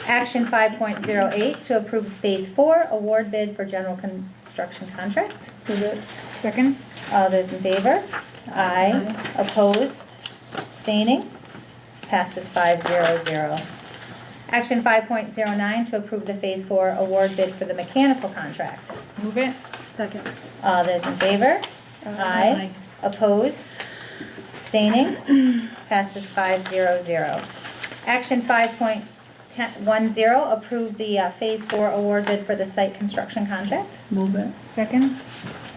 Action 5.08, to approve Phase 4 award bid for general construction contract. Move it. Second. All those in favor? Aye. Opposed? Abstaining? Passes 500. Action 5.09, to approve the Phase 4 award bid for the mechanical contract. Move it. Second. All those in favor? Aye. Opposed? Abstaining? Passes 500. Action 5.10, approve the Phase 4 award bid for the site construction contract. Move it. Second.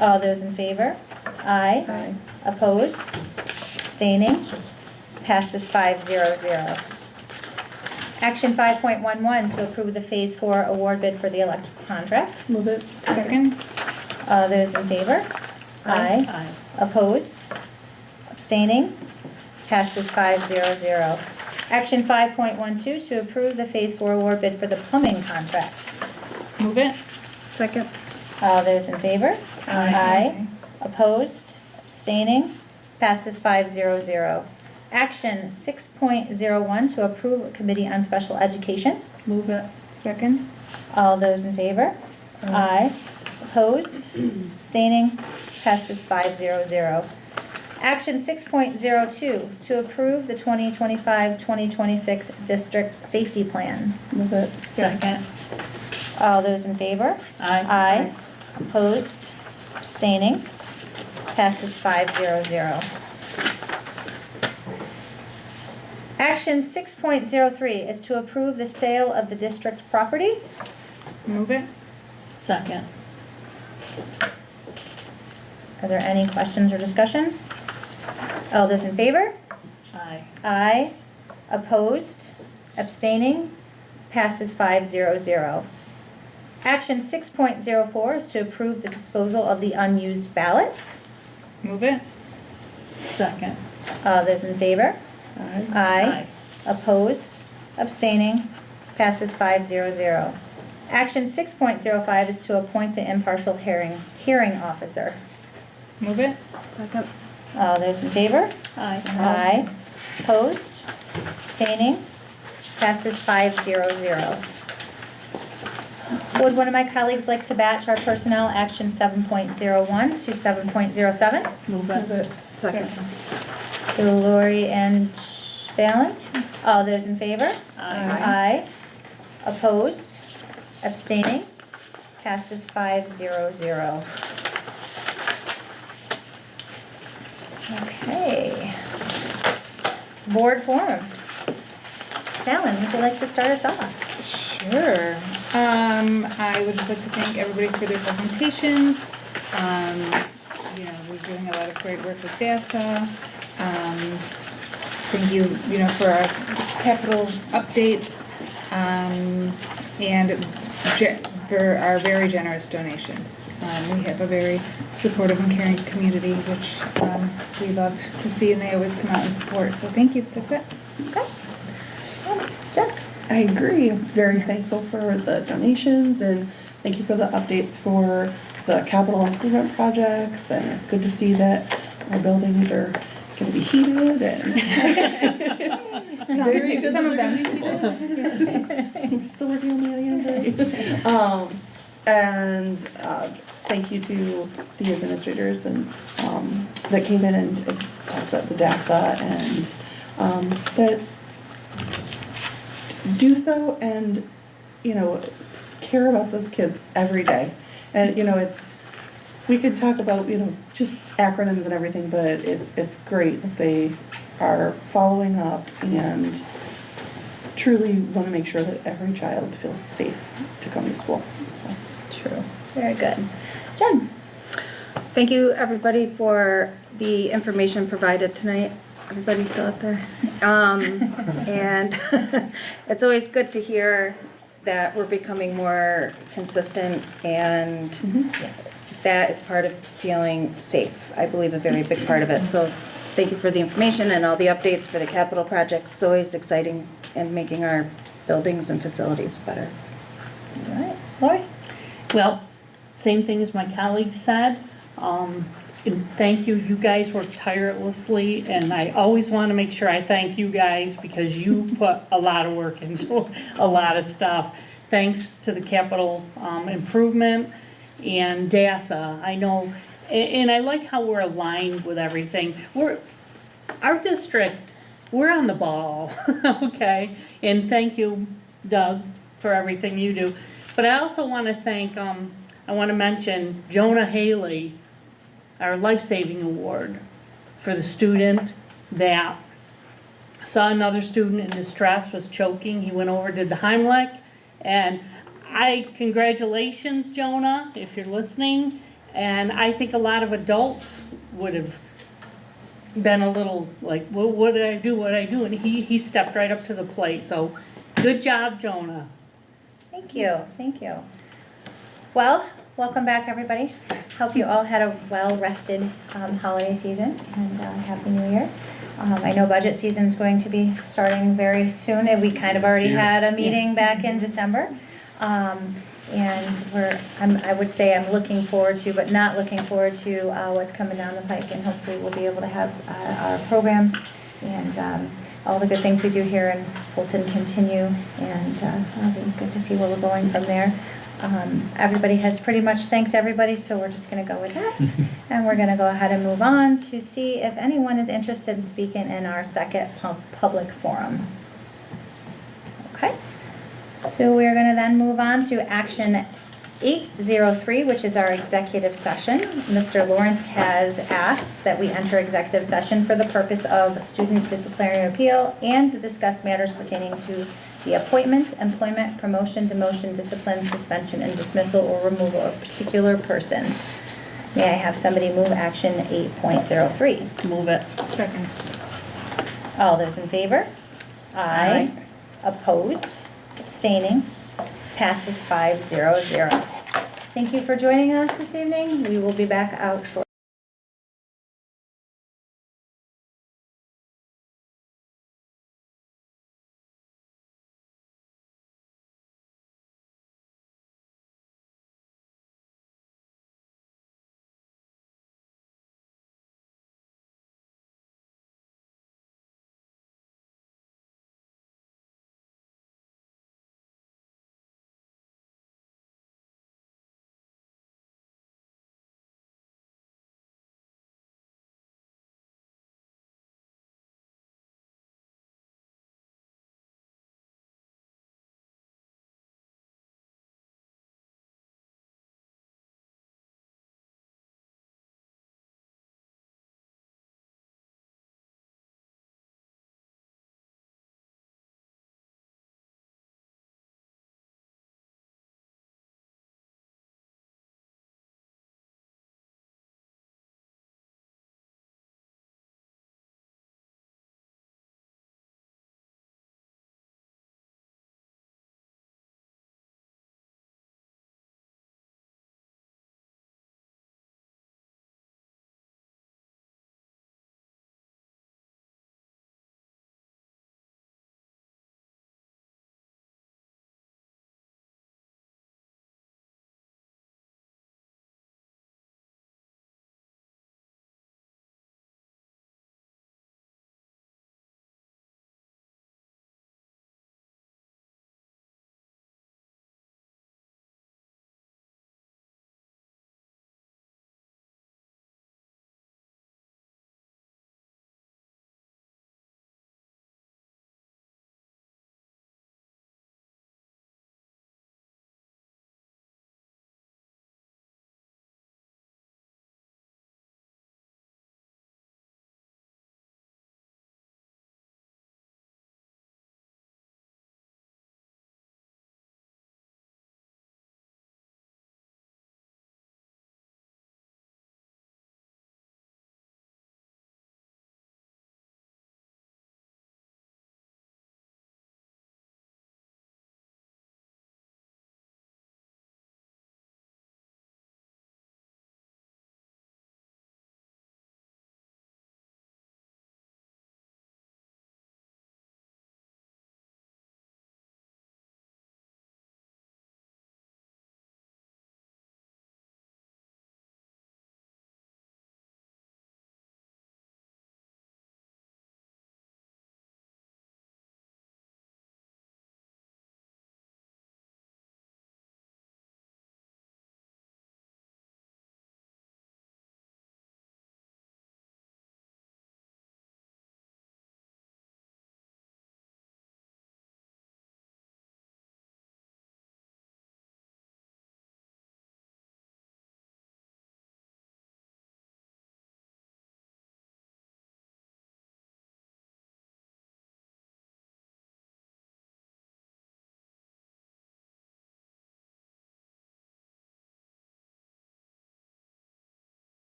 All those in favor? Aye. Opposed? Abstaining? Passes 500. Action 5.11, to approve the Phase 4 award bid for the electrical contract. Move it. Second. All those in favor? Aye. Opposed? Abstaining? Passes 500. Action 5.12, to approve the Phase 4 award bid for the plumbing contract. Move it. Second. All those in favor? Aye. Opposed? Abstaining? Passes 500. Action 6.01, to approve a committee on special education. Move it. Second. All those in favor? Aye. Opposed? Abstaining? Passes 500. Action 6.02, to approve the 2025-2026 district safety plan. Move it. Second. All those in favor? Aye. Opposed? Abstaining? Passes 500. Action 6.03 is to approve the sale of the district property. Move it. Second. Are there any questions or discussion? All those in favor? Aye. Aye. Opposed? Abstaining? Passes 500. Action 6.04 is to approve the disposal of the unused ballots. Move it. Second. All those in favor? Aye. Aye. Opposed? Abstaining? Passes 500. Action 6.05 is to appoint the impartial hearing officer. Move it. Second. All those in favor? Aye. Aye. Opposed? Abstaining? Passes 500. Would one of my colleagues like to batch our personnel action 7.01 to 7.07? Move it. Second. So Lori and Fallon, all those in favor? Aye. Opposed? Abstaining? Passes 500. Okay. Board forum. Fallon, would you like to start us off? Sure. I would just like to thank everybody for their presentations. We're doing a lot of great work with DASA. Thank you, for our capital updates, and for our very generous donations. We have a very supportive and caring community, which we love to see, and they always come out and support. So thank you. That's it. Okay. Jess? I agree. I'm very thankful for the donations and thank you for the updates for the capital improvement projects. And it's good to see that our buildings are gonna be heated and very busy. Some of them. We're still working on that again. And thank you to the administrators and that came in and talked about the DASA and that do so and, you know, care about those kids every day. And, you know, we could talk about, you know, just acronyms and everything, but it's great that they are following up and truly want to make sure that every child feels safe to come to school. So. True. Very good. Jen? Thank you, everybody, for the information provided tonight. Everybody still out there? And it's always good to hear that we're becoming more consistent, and Yes. that is part of feeling safe. I believe a very big part of it. So thank you for the information and all the updates for the capital project. It's always exciting and making our buildings and facilities better. All right. Lori? Well, same thing as my colleagues said. And thank you, you guys work tirelessly, and I always want to make sure I thank you guys because you put a lot of work into a lot of stuff. Thanks to the capital improvement and DASA. I know, and I like how we're aligned with everything. Our district, we're on the ball, okay? And thank you, Doug, for everything you do. But I also want to thank, I want to mention Jonah Haley, our life-saving award for the student that saw another student in distress, was choking. He went over, did the Heimlich, and congratulations, Jonah, if you're listening. And I think a lot of adults would have been a little like, well, what did I do? And he stepped right up to the plate. So good job, Jonah. Thank you. Thank you. Well, welcome back, everybody. Hope you all had a well-rested holiday season, and Happy New Year. I know budget season's going to be starting very soon, and we kind of already had a meeting back in December. And I would say I'm looking forward to, but not looking forward to what's coming down the pike, and hopefully we'll be able to have our programs and all the good things we do here in Fulton continue, and it'll be good to see where we're going from there. Everybody has pretty much thanked everybody, so we're just going to go with that. And we're going to go ahead and move on to see if anyone is interested in speaking in our second public forum. Okay. So we're going to then move on to action 803, which is our executive session. Mr. Lawrence has asked that we enter executive session for the purpose of student disciplinary appeal and to discuss matters pertaining to the appointment, employment, promotion, demotion, discipline, suspension, and dismissal or removal of a particular person. May I have somebody move action 8.03? Move it. Second. All those in favor? Aye. Opposed? Abstaining? Passes 500. Thank you for joining us this evening. We will be back out shortly.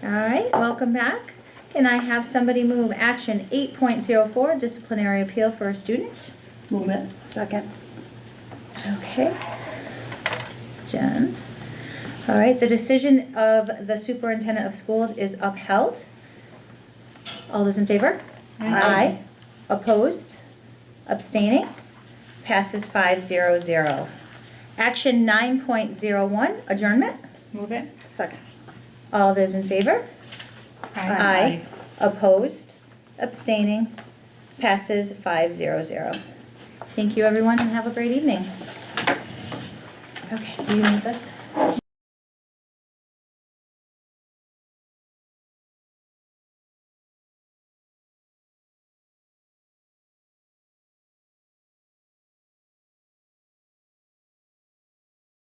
All right, welcome back. Can I have somebody move action 8.04, disciplinary appeal for a student? Move it. Second. Okay. Jen. All right, the decision of the superintendent of schools is upheld. All those in favor? Aye. Opposed? Abstaining? Passes 500. Action 9.01, adjournment. Move it. Second. All those in favor? Aye. Opposed? Abstaining? Passes 500. Thank you, everyone, and have a great evening. Okay, do you need this?